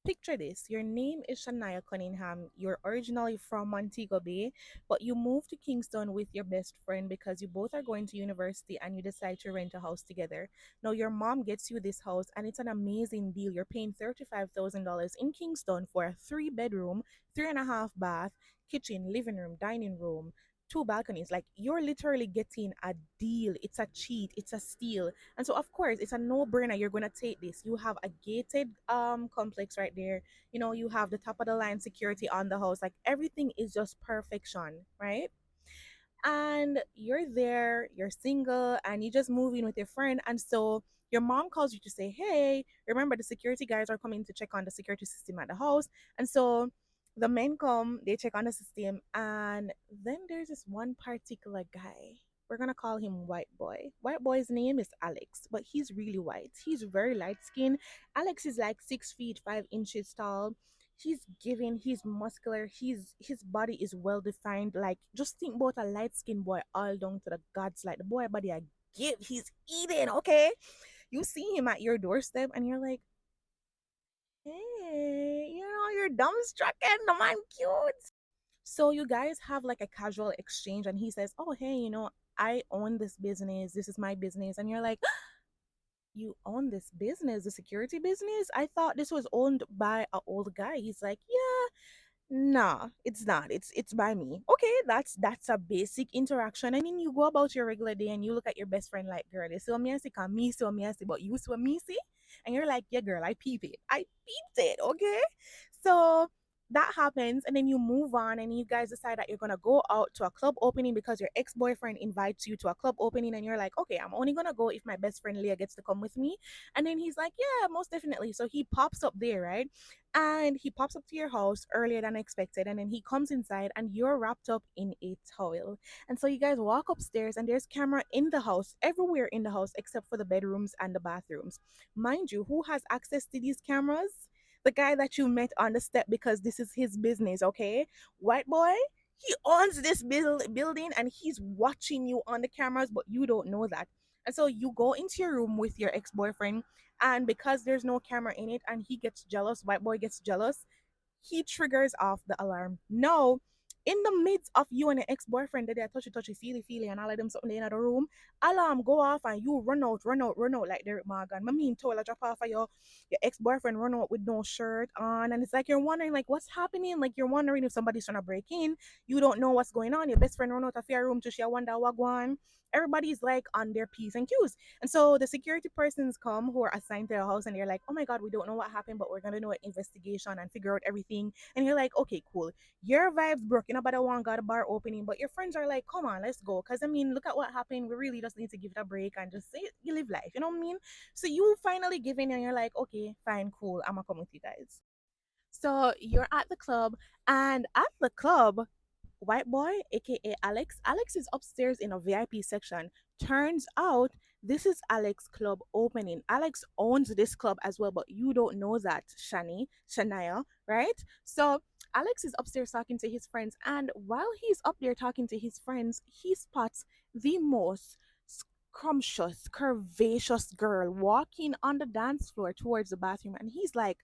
Picture this: your name is Shania Cunningham. You're originally from Montego Bay, but you moved to Kingston with your best friend because you both are going to university and you decide to rent a house together. Now, your mom gets you this house, and it's an amazing deal. You're paying $35,000 in Kingston for a three-bedroom, three and a half bath, kitchen, living room, dining room, two balconies. Like, you're literally getting a deal. It's a cheat, it's a steal. And so of course it's a no-brainer, you're gonna take this. You have a gated complex right there. You know, you have the top of the line security on the house. Like, everything is just perfection, right? And you're there, you're single, and you just move in with your friend. And so your mom calls you to say, hey, remember the security guys are coming to check on the security system at the house. And so the men come, they check on the system, and then there's this one particular guy. We're gonna call him White Boy. White Boy's name is Alex, but he's really white. He's very light skinned. Alex is like 6 feet 5 inches tall. He's giving, he's muscular, his body is well defined. Like, just think about a light skinned boy all down to the gods. Like, the boy body I give, he's eating, okay? You see him at your doorstep and you're like, hey, you're dumbstruck and the man cute. So you guys have like a casual exchange, and he says, oh, hey, I own this business, this is my business. And you're like, you own this business, the security business? I thought this was owned by an old guy. He's like, yeah, nah, it's not. It's by me. Okay, that's a basic interaction. And then you go about your regular day and you look at your best friend like, girl, you see what me I see, cause me see what me I see, but you see what me see? And you're like, yeah, girl, I peeped it. I peeped it, okay? So that happens, and then you move on and you guys decide that you're gonna go out to a club opening because your ex-boyfriend invites you to a club opening, and you're like, okay, I'm only gonna go if my best friend Leah gets to come with me. And then he's like, yeah, most definitely. So he pops up there, right? And he pops up to your house earlier than expected, and then he comes inside and you're wrapped up in a towel. And so you guys walk upstairs, and there's camera in the house, everywhere in the house except for the bedrooms and the bathrooms. Mind you, who has access to these cameras? The guy that you met on the step, because this is his business, okay? White boy, he owns this building and he's watching you on the cameras, but you don't know that. And so you go into your room with your ex-boyfriend, and because there's no camera in it and he gets jealous, white boy gets jealous, he triggers off the alarm. No, in the midst of you and your ex-boyfriend that they're touchy, feely, and all of them something in the room, alarm go off and you run out like Derek Morgan. I mean, told drop off of your ex-boyfriend run out with no shirt on, and it's like you're wondering like what's happening. Like, you're wondering if somebody's trying to break in. You don't know what's going on. Your best friend run out of your room to share wonder what going. Everybody's like on their P's and Q's. And so the security persons come who are assigned to the house, and they're like, oh my God, we don't know what happened, but we're going to do an investigation and figure out everything. And you're like, okay, cool. Your vibes broke. You know, but I want got a bar opening, but your friends are like, come on, let's go. Because I mean, look at what happened. We really just need to give it a break and just say, you live life. You know what I mean? So you finally give in and you're like, okay, fine, cool. I'm going to come with you guys. So you're at the club, and at the club, White Boy, aka Alex is upstairs in a VIP section. Turns out this is Alex club opening. Alex owns this club as well, but you don't know that, Shania, right? So Alex is upstairs talking to his friends, and while he's up there talking to his friends, he spots the most scrumptious, curvaceous girl walking on the dance floor towards the bathroom, and he's like,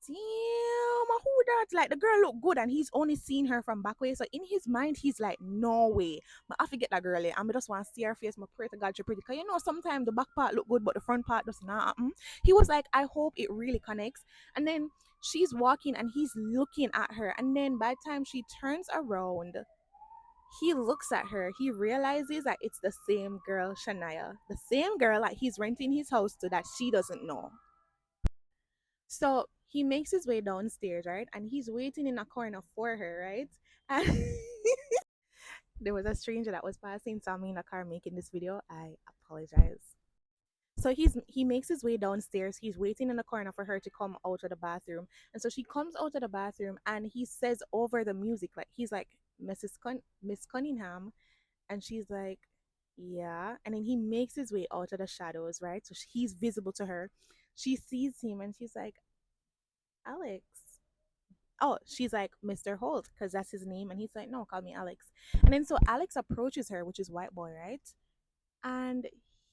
damn, who that? Like, the girl look good and he's only seen her from back way. So in his mind, he's like, no way. But I forget that girl. I'm just want to see her face. I pray to God she pretty. Because sometimes the back part look good, but the front part does not. He was like, I hope it really connects. And then she's walking and he's looking at her. And then by the time she turns around, he looks at her. He realizes that it's the same girl, Shania. The same girl that he's renting his house to that she doesn't know. So he makes his way downstairs, right? And he's waiting in a corner for her, right? And there was a stranger that was passing, saw me in a car making this video. I apologize. So he makes his way downstairs. He's waiting in the corner for her to come out of the bathroom. And so she comes out of the bathroom and he says over the music, like he's like, Miss Cunningham. And she's like, yeah. And then he makes his way out of the shadows, right? So he's visible to her. She sees him and she's like, Alex. Oh, she's like, Mr. Holt, because that's his name. And he's like, no, call me Alex. And then so Alex approaches her, which is White Boy, right? And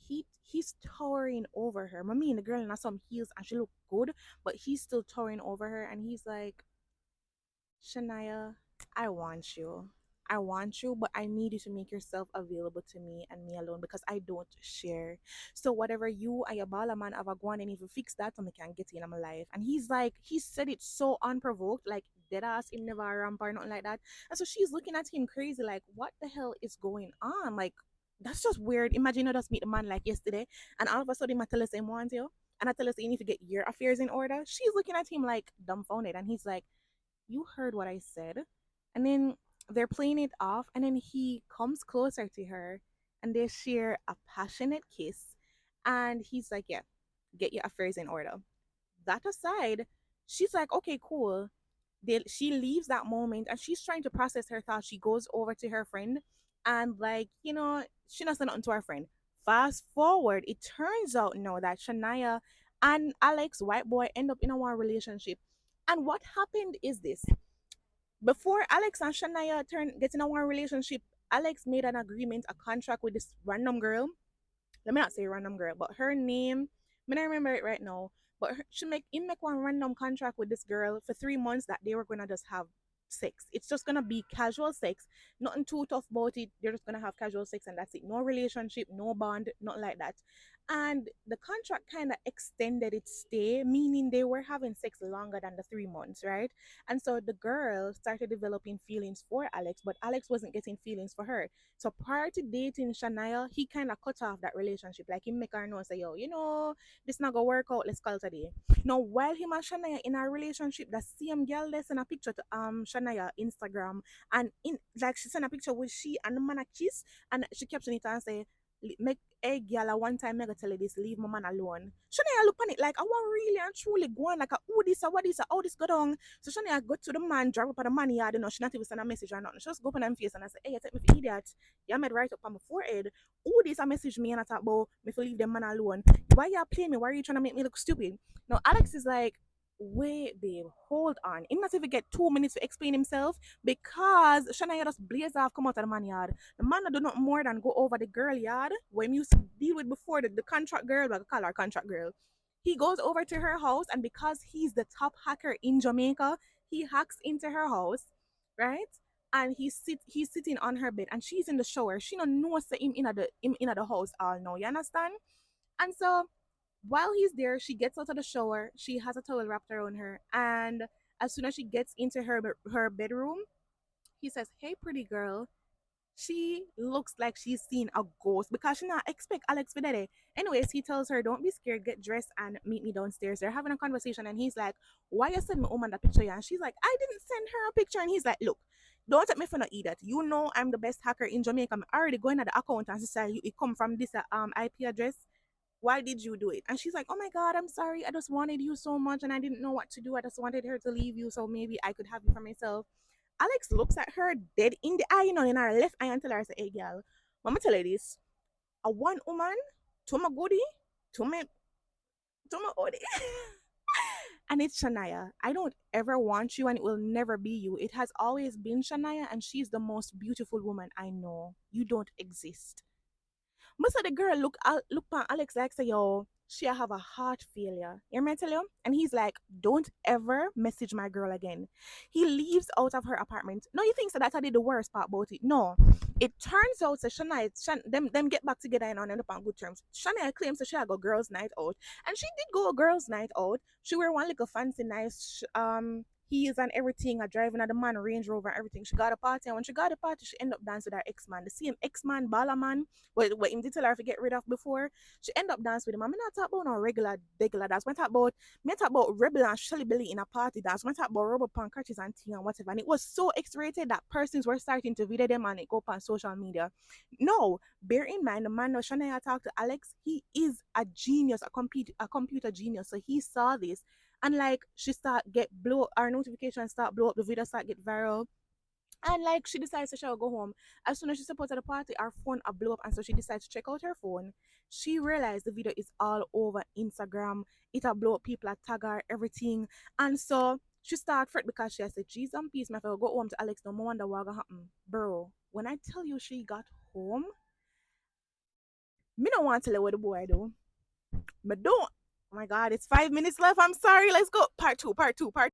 he's towering over her. I mean, the girl in some heels and she look good, but he's still towering over her, and he's like, Shania, I want you. I want you, but I need you to make yourself available to me and me alone because I don't share. So whatever you and your bala man have a go on and if you fix that so I can get in my life. And he's like, he said it so unprovoked, like dead ass him never a ramp or nothing like that. And so she's looking at him crazy, like, what the hell is going on? Like, that's just weird. Imagine I just meet a man like yesterday and all of a sudden I tell us him want you. And I tell us you need to get your affairs in order. She's looking at him like dumbfounded and he's like, you heard what I said. And then they're playing it off, and then he comes closer to her and they share a passionate kiss. And he's like, yeah, get your affairs in order. That aside, she's like, okay, cool. She leaves that moment and she's trying to process her thoughts. She goes over to her friend and, like, she not saying nothing to her friend. Fast forward, it turns out now that Shania and Alex, white boy, end up in a one relationship. And what happened is this: before Alex and Shania get in a one relationship, Alex made an agreement, a contract with this random girl. Let me not say random girl, but her name, I don't remember it right now. But she make one random contract with this girl for 3 months that they were gonna just have sex. It's just gonna be casual sex, nothing too tough about it. They're just gonna have casual sex and that's it. No relationship, no bond, not like that. And the contract kind of extended its stay, meaning they were having sex longer than the 3 months, right? And so the girl started developing feelings for Alex, but Alex wasn't getting feelings for her. So prior to dating Shania, he kind of cut off that relationship. Like he make her know, say, yo, this not gonna work out. Let's call it a day. Now, while him and Shania in a relationship, the same girl they send a picture to Shania Instagram, and in like she sent a picture with she and the man a kiss, and she caption it and say, make a girl a one time mega tell her this, leave my man alone. Shania look on it like I want really and truly go on like oh this or what this or how this go down. So Shania go to the man, drive up on the money yard, she not even send a message or nothing. She just go up on them face and I say, hey, you take me for idiot. You made right up on my forehead. Oh, this a message me and I talk about me for leave them man alone. Why you playing me? Why are you trying to make me look stupid? Now Alex is like, wait, babe, hold on. He not even get 2 minutes to explain himself because Shania just blaze off, come out of the man yard. The man do not more than go over the girl yard when you used to deal with before the contract girl, but I call her contract girl. He goes over to her house, and because he's the top hacker in Jamaica, he hacks into her house, right? And he's sitting on her bed, and she's in the shower. She don't know say him in the house all now. You understand? And so while he's there, she gets out of the shower. She has a towel wrapped around her, and as soon as she gets into her bedroom, he says, "Hey, pretty girl." She looks like she's seen a ghost because she not expect Alex Videre. Anyways, he tells her, don't be scared, get dressed and meet me downstairs. They're having a conversation and he's like, why you send me woman that picture? And she's like, I didn't send her a picture. And he's like, look, don't take me for no idiot. You know I'm the best hacker in Jamaica. I'm already going at the account and she said, it come from this IP address. Why did you do it? And she's like, oh my God, I'm sorry. I just wanted you so much and I didn't know what to do. I just wanted her to leave you so maybe I could have you for myself. Alex looks at her dead in the eye, in her left eye and tell her, say, hey, girl, mama tell you this. A one woman, to my goodie, to my, to my goodie. And it's Shania. I don't ever want you and it will never be you. It has always been Shania and she's the most beautiful woman I know. You don't exist. Most of the girl look at Alex like say, yo, she have a heart failure. You hear me tell you? And he's like, don't ever message my girl again. He leaves out of her apartment. No, you think so that I did the worst part about it. No. It turns out that them get back together and end up on good terms. Shania claims that she had go girls' night out. And she did go a girls' night out. She wear one little fancy nice heels and everything, a driving at the man Range Rover and everything. She got a party, and when she got a party, she ended up dancing with her ex-man. The same ex-man, Bala man, what him did tell her to get rid of before. She ended up dancing with him. I'm not talking about no regular dance. Me talk about Rebel and Shelly Belly in a party dance. Me talk about rubber punk crutches and tea and whatever. And it was so X-rated that persons were starting to video them and it go up on social media. No, bear in mind the man that Shania talked to Alex, he is a genius, a computer genius. So he saw this and like she start get blow our notifications start blow up, the video start get viral. And like she decides to she'll go home. As soon as she's supposed to the party, her phone a blow up and so she decides to check out her phone. She realized the video is all over Instagram. It a blow up, people are tag her, everything. And so she start fret because she has said, geez and peace, my fellow go home to Alex, no more wonder what gonna happen. Bro, when I tell you she got home, Me don't want to tell you what the boy do. But don't. Oh my God, it's 5 minutes left. I'm sorry. Let's go. Part two. Part two. Part